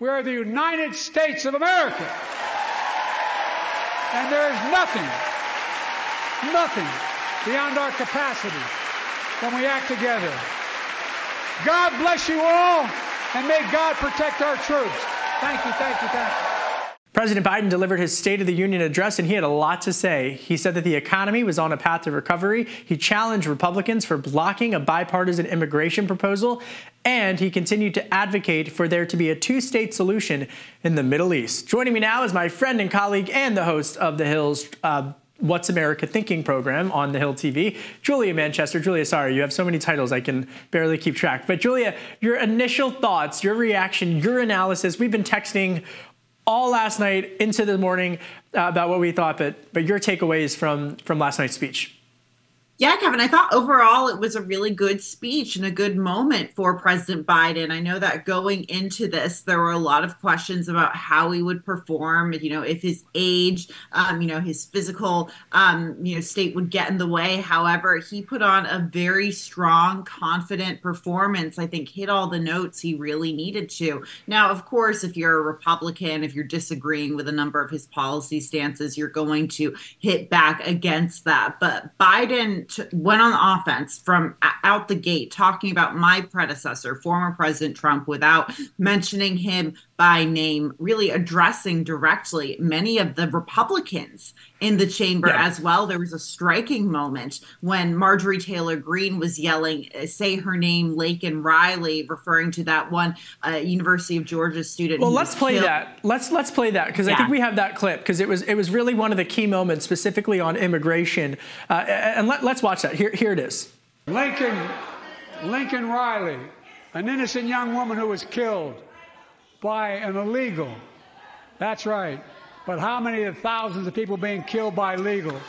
We are the United States of America. And there is nothing beyond our capacity when we act together. God bless you all, and may God protect our troops. Thank you, thank you, thank you. President Biden delivered his State of the Union address, and he had a lot to say. He said that the economy was on a path to recovery. He challenged Republicans for blocking a bipartisan immigration proposal, and he continued to advocate for there to be a two-state solution in the Middle East. Joining me now is my friend and colleague and the host of The Hill's What's America Thinking program on The Hill TV, Julia Manchester. Julia, sorry, you have so many titles I can barely keep track. But Julia, your initial thoughts, your reaction, your analysis. We've been texting all last night into the morning about what we thought, but your takeaways from last night's speech. Yeah, Kevin, I thought overall it was a really good speech and a good moment for President Biden. I know that going into this, there were a lot of questions about how he would perform, if his age, his physical, state would get in the way. However, he put on a very strong, confident performance. I think hit all the notes he really needed to. Now, of course, if you're a Republican, if you're disagreeing with a number of his policy stances, you're going to hit back against that. But Biden went on offense from out the gate, talking about my predecessor, former President Trump, without mentioning him by name, really addressing directly many of the Republicans in the chamber as well. There was a striking moment when Marjorie Taylor Greene was yelling, say her name, Laken Riley, referring to that one University of Georgia student. Well, let's play that. Let's play that, because I think we have that clip, because it was really one of the key moments, specifically on immigration. And let's watch that. Here it is. Laken Riley, an innocent young woman who was killed by an illegal. That's right. But how many of the thousands of people being killed by illegals?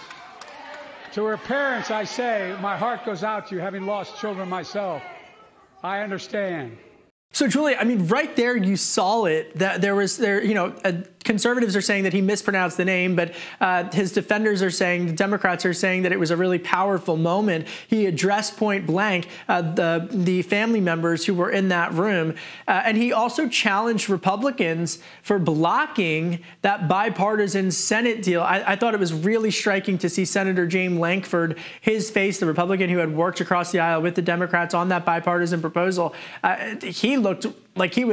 To her parents, I say, my heart goes out to you, having lost children myself. I understand. So, Julia, I mean, right there, you saw it, that conservatives are saying that he mispronounced the name, but his defenders are saying, the Democrats are saying that it was a really powerful moment. He addressed point blank the family members who were in that room. And he also challenged Republicans for blocking that bipartisan Senate deal. I thought it was really striking to see Senator James Lankford, his face, the Republican who had worked across the aisle with the Democrats on that bipartisan proposal. He looked like he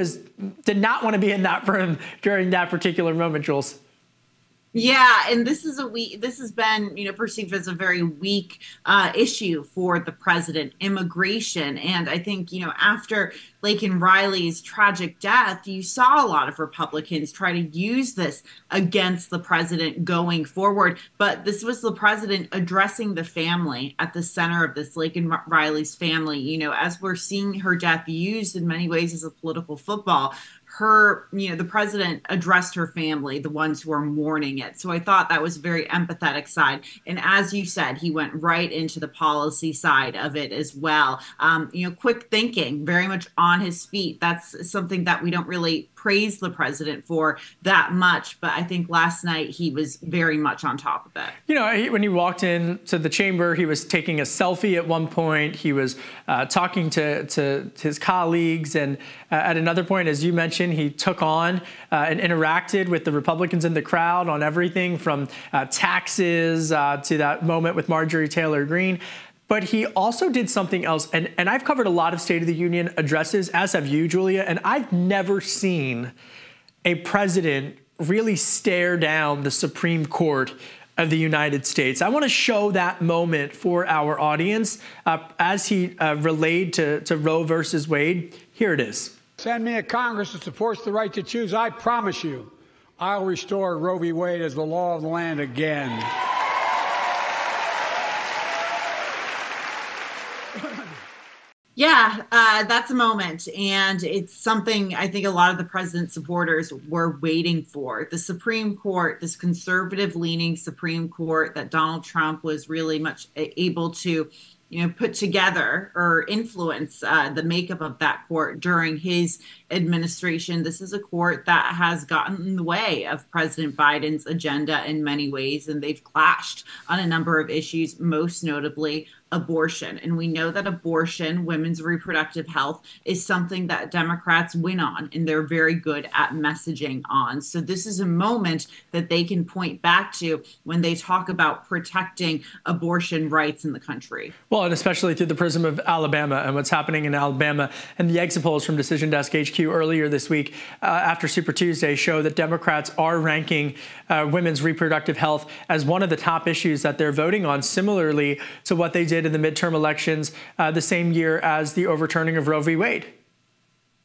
did not want to be in that room during that particular moment, Jules. Yeah, and this has been, perceived as a very weak issue for the president, immigration. And I think, after Laken Riley's tragic death, you saw a lot of Republicans try to use this against the president going forward. But this was the president addressing the family at the center of this, Laken Riley's family. As we're seeing her death used in many ways as a political football, the president addressed her family, the ones who are mourning it. So I thought that was a very empathetic side. And as you said, he went right into the policy side of it as well. Quick thinking, very much on his feet. That's something that we don't really praise the president for that much. But I think last night he was very much on top of it. When he walked into the chamber, he was taking a selfie at one point. He was talking to his colleagues. And at another point, as you mentioned, he took on and interacted with the Republicans in the crowd on everything from taxes to that moment with Marjorie Taylor Greene. But he also did something else. And I've covered a lot of State of the Union addresses, as have you, Julia. And I've never seen a president really stare down the Supreme Court of the United States. I want to show that moment for our audience as he relayed to Roe versus Wade. Here it is. Send me a Congress that supports the right to choose. I promise you, I'll restore Roe v. Wade as the law of the land again. Yeah, that's a moment. And it's something I think a lot of the president's supporters were waiting for. The Supreme Court, this conservative-leaning Supreme Court that Donald Trump was really much able to put together or influence the makeup of that court during his administration. This is a court that has gotten in the way of President Biden's agenda in many ways, and they've clashed on a number of issues, most notably abortion. And we know that abortion, women's reproductive health, is something that Democrats win on, and they're very good at messaging on. So this is a moment that they can point back to when they talk about protecting abortion rights in the country. Well, and especially through the prism of Alabama and what's happening in Alabama. And the exit polls from Decision Desk HQ earlier this week after Super Tuesday show that Democrats are ranking women's reproductive health as one of the top issues that they're voting on, similarly to what they did in the midterm elections the same year as the overturning of Roe v. Wade.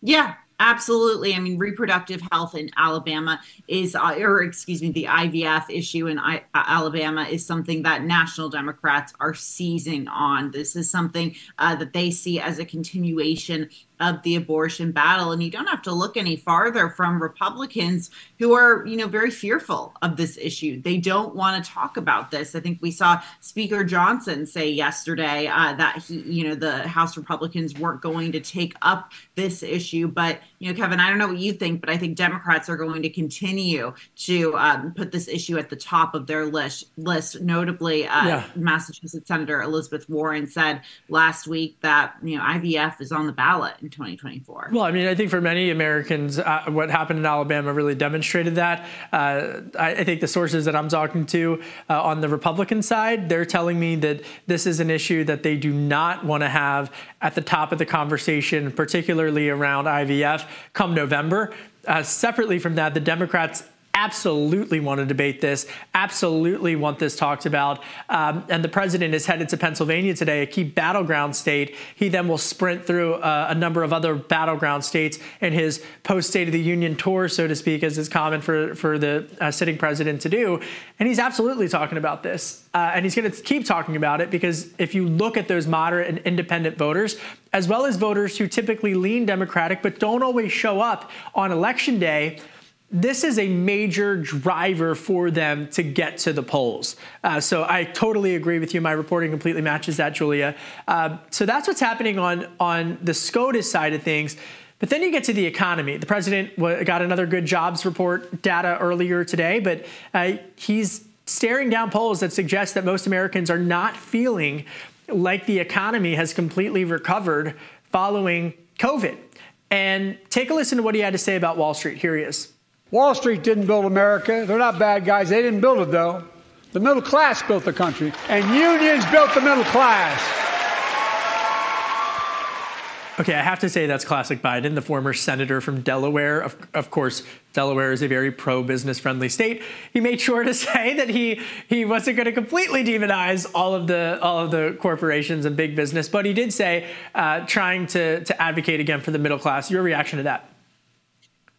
Yeah, absolutely. I mean, reproductive health in Alabama is, the IVF issue in Alabama is something that national Democrats are seizing on. This is something that they see as a continuation of the abortion battle. And you don't have to look any farther from Republicans who are, very fearful of this issue. They don't want to talk about this. I think we saw Speaker Johnson say yesterday that the House Republicans weren't going to take up this issue. But, Kevin, I don't know what you think, but I think Democrats are going to continue to put this issue at the top of their list. Notably, Massachusetts Senator Elizabeth Warren said last week that, IVF is on the ballot in 2024. Well, I mean, I think for many Americans, what happened in Alabama really demonstrated that. I think the sources that I'm talking to on the Republican side, they're telling me that this is an issue that they do not want to have at the top of the conversation, particularly around IVF come November. Separately from that, the Democrats absolutely want to debate this, absolutely want this talked about. And the president is headed to Pennsylvania today, a key battleground state. He then will sprint through a number of other battleground states in his post-State of the Union tour, so to speak, as is common for the sitting president to do. And he's absolutely talking about this. And he's going to keep talking about it because if you look at those moderate and independent voters, as well as voters who typically lean Democratic but don't always show up on Election Day, this is a major driver for them to get to the polls. So I totally agree with you. My reporting completely matches that, Julia. So that's what's happening on the SCOTUS side of things. But then you get to the economy. The president got another good jobs report data earlier today, but he's staring down polls that suggest that most Americans are not feeling like the economy has completely recovered following COVID. And take a listen to what he had to say about Wall Street. Here he is. Wall Street didn't build America. They're not bad guys. They didn't build it, though. The middle class built the country, and unions built the middle class. Okay, I have to say that's classic Biden, the former senator from Delaware. Of course, Delaware is a very pro-business friendly state. He made sure to say that he wasn't going to completely demonize all of the corporations and big business, but he did say trying to advocate again for the middle class. Your reaction to that?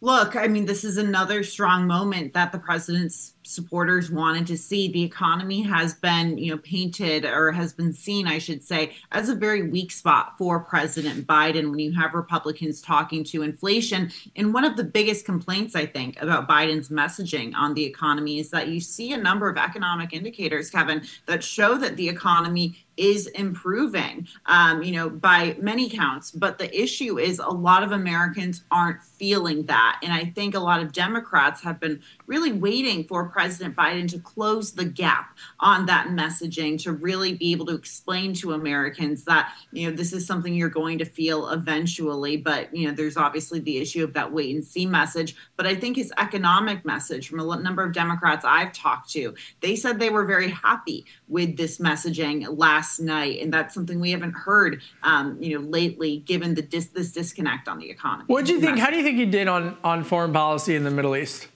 Look, I mean, this is another strong moment that the president's supporters wanted to see. The economy has been, painted, or has been seen, I should say, as a very weak spot for President Biden when you have Republicans talking to inflation. And one of the biggest complaints, I think, about Biden's messaging on the economy is that you see a number of economic indicators, Kevin, that show that the economy is improving, by many counts. But the issue is a lot of Americans aren't feeling that. And I think a lot of Democrats have been really waiting for President Biden to close the gap on that messaging, to really be able to explain to Americans that, this is something you're going to feel eventually. But, there's obviously the issue of that wait and see message. But I think his economic message from a number of Democrats I've talked to, they said they were very happy with this messaging last night. And that's something we haven't heard, lately, given this disconnect on the economy. What do you think? How do you think he did on foreign policy in the Middle East?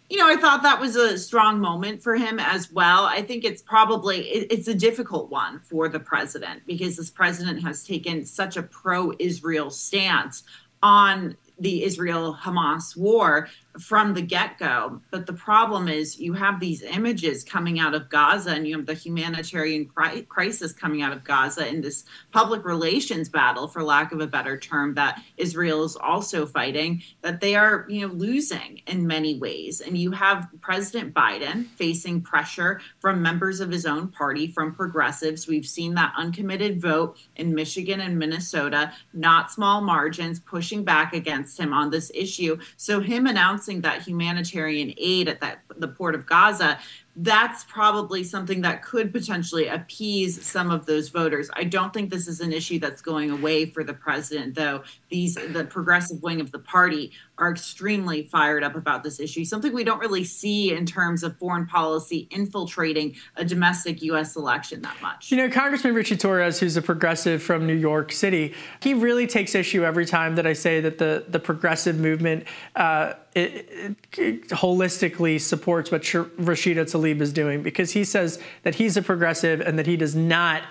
I thought that was a strong moment for him as well. I think it's a difficult one for the president because this president has taken such a pro-Israel stance on the Israel-Hamas war from the get-go. But the problem is you have these images coming out of Gaza, and you have the humanitarian crisis coming out of Gaza in this public relations battle, for lack of a better term, that Israel is also fighting, that they are, losing in many ways. And you have President Biden facing pressure from members of his own party, from progressives. We've seen that uncommitted vote in Michigan and Minnesota, not small margins, pushing back against him on this issue. So him announcing that humanitarian aid at the port of Gaza, that's probably something that could potentially appease some of those voters. I don't think this is an issue that's going away for the president, though. The progressive wing of the party are extremely fired up about this issue, something we don't really see in terms of foreign policy infiltrating a domestic U.S. election that much. Congressman Richie Torres, who's a progressive from New York City, he really takes issue every time that I say that the progressive movement it holistically supports what Rashida Tlaib is doing, because he says that he's a progressive and that he does not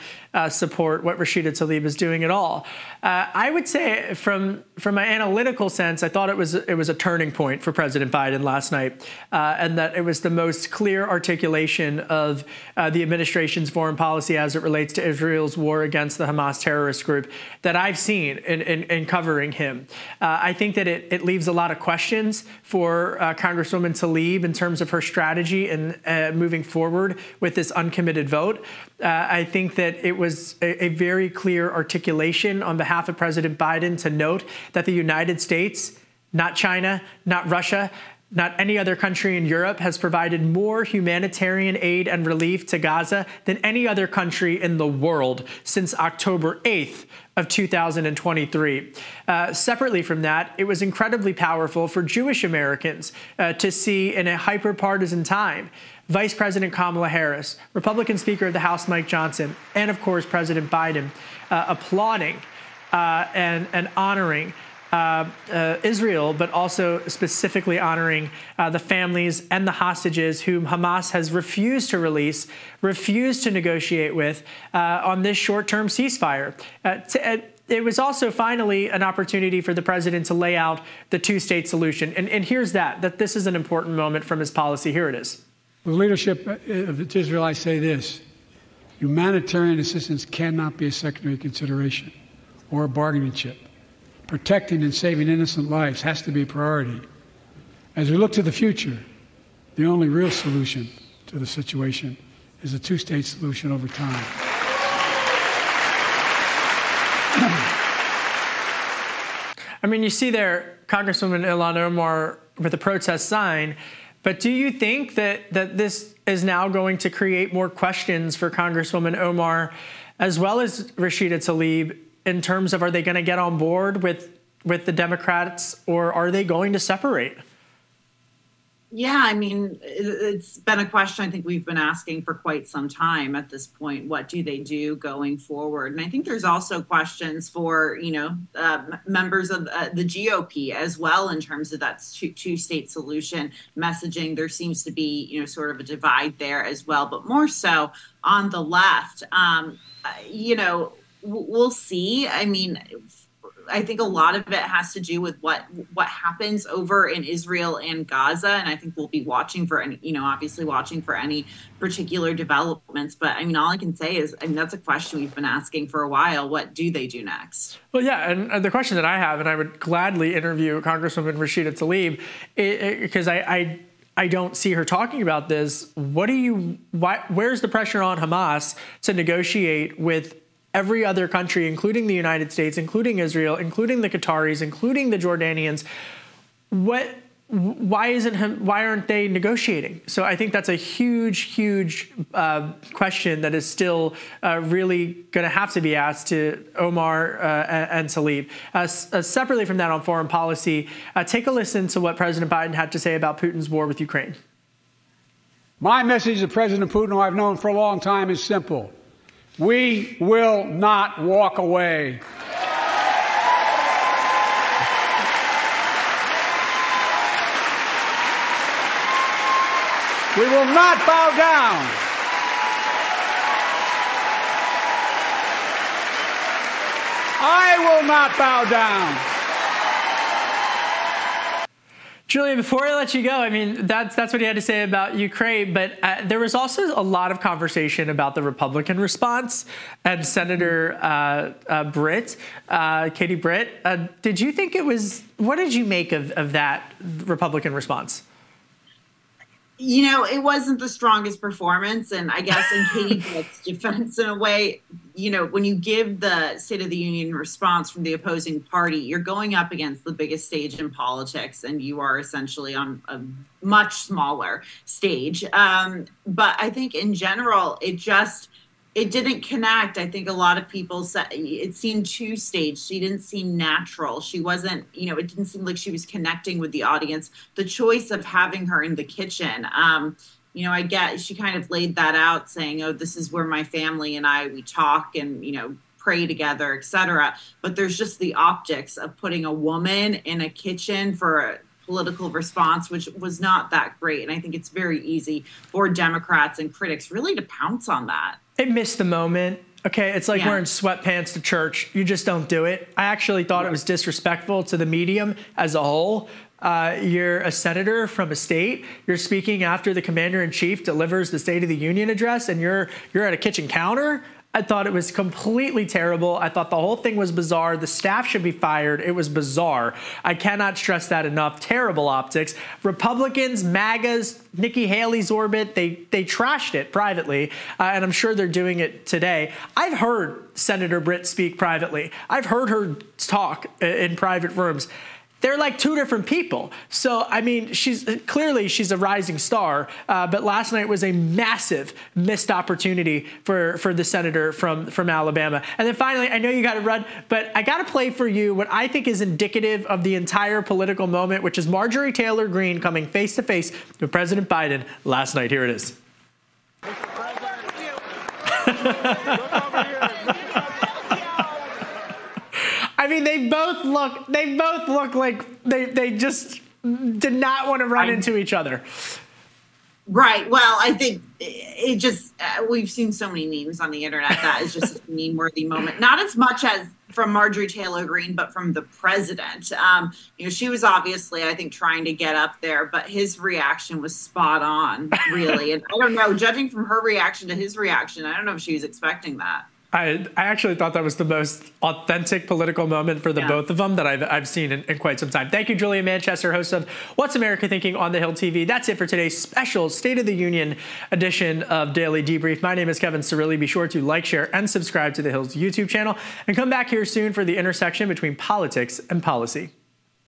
support what Rashida Tlaib is doing at all. I would say from my analytical sense, I thought it was a turning point for President Biden last night, and that it was the most clear articulation of the administration's foreign policy as it relates to Israel's war against the Hamas terrorist group that I've seen in covering him. I think that it leaves a lot of questions for Congresswoman Tlaib in terms of her strategy and moving forward with this uncommitted vote. I think that it was a very clear articulation on behalf of President Biden to note that the United States, not China, not Russia, not any other country in Europe, has provided more humanitarian aid and relief to Gaza than any other country in the world since October 8th of 2023. Separately from that, it was incredibly powerful for Jewish Americans to see in a hyper-partisan time Vice President Kamala Harris, Republican Speaker of the House Mike Johnson, and of course President Biden applauding and honoring Israel, but also specifically honoring the families and the hostages whom Hamas has refused to release, refused to negotiate with on this short-term ceasefire. It was also finally an opportunity for the president to lay out the two-state solution. And here's that this is an important moment from his policy. Here it is. The leadership of Israel, I say this: humanitarian assistance cannot be a secondary consideration or a bargaining chip. Protecting and saving innocent lives has to be a priority. As we look to the future, the only real solution to the situation is a two-state solution over time. I mean, you see there Congresswoman Ilhan Omar with a protest sign, but do you think that this is now going to create more questions for Congresswoman Omar as well as Rashida Tlaib in terms of, are they going to get on board with the Democrats, or are they going to separate? Yeah, I mean, it's been a question I think we've been asking for quite some time at this point. What do they do going forward? And I think there's also questions for, members of the GOP as well in terms of that two-state solution messaging. There seems to be, sort of a divide there as well, but more so on the left. We'll see. I mean, I think a lot of it has to do with what happens over in Israel and Gaza. And I think we'll be watching for any, obviously watching for any particular developments. But I mean, all I can say is, that's a question we've been asking for a while. What do they do next? Well, yeah. And the question that I have, and I would gladly interview Congresswoman Rashida Tlaib, because I don't see her talking about this. Where's the pressure on Hamas to negotiate with every other country, including the United States, including Israel, including the Qataris, including the Jordanians? Why aren't they negotiating? So I think that's a huge question that is still really going to have to be asked to Omar and Tlaib. Separately from that, on foreign policy, take a listen to what President Biden had to say about Putin's war with Ukraine. My message to President Putin, who I've known for a long time, is simple. We will not walk away. We will not bow down. I will not bow down. Julia, before I let you go, I mean, that's what he had to say about Ukraine, but there was also a lot of conversation about the Republican response and Senator Katie Britt. Did you think what did you make of that Republican response? You know, it wasn't the strongest performance. And I guess in Katie Britt's defense, in a way, you know, when you give the State of the Union response from the opposing party, you're going up against the biggest stage in politics, and you are essentially on a much smaller stage. But I think in general, it didn't connect. I think a lot of people said it seemed too staged. She didn't seem natural. She wasn't, you know, it didn't seem like she was connecting with the audience. The choice of having her in the kitchen, you know, I get she kind of laid that out saying, oh, this is where my family and we talk and, you know, pray together, etc. But there's just the optics of putting a woman in a kitchen for a political response, which was not that great. And I think it's very easy for Democrats and critics really to pounce on that. It missed the moment. Okay, it's like wearing sweatpants to church. You just don't do it. I actually thought it was disrespectful to the medium as a whole. You're a senator from a state. You're speaking after the commander-in-chief delivers the State of the Union address, and you're at a kitchen counter. I thought it was completely terrible. I thought the whole thing was bizarre. The staff should be fired. It was bizarre. I cannot stress that enough. Terrible optics. Republicans, MAGAs, Nikki Haley's orbit, they trashed it privately, and I'm sure they're doing it today. I've heard Senator Britt speak privately. I've heard her talk in private rooms. They're like two different people. So, I mean, she's a rising star, but last night was a massive missed opportunity for the senator from Alabama. And then finally, I know you got to run, but I got to play for you what I think is indicative of the entire political moment, which is Marjorie Taylor Greene coming face to face with President Biden last night. Here it is. Mr. President, look over here. I mean, they both look like they just did not want to run into each other. Right. Well, I think it just, we've seen so many memes on the internet. That is just a meme-worthy moment. Not as much as from Marjorie Taylor Greene, but from the president. You know, she was obviously, I think, trying to get up there, but his reaction was spot on, really. And I don't know, judging from her reaction to his reaction, I don't know if she was expecting that. I actually thought that was the most authentic political moment for the both of them that I've seen in quite some time. Thank you, Julia Manchester, host of What's America Thinking on the Hill TV. That's it for today's special State of the Union edition of Daily Debrief. My name is Kevin Cirilli. Be sure to like, share, and subscribe to the Hill's YouTube channel. And come back here soon for the intersection between politics and policy.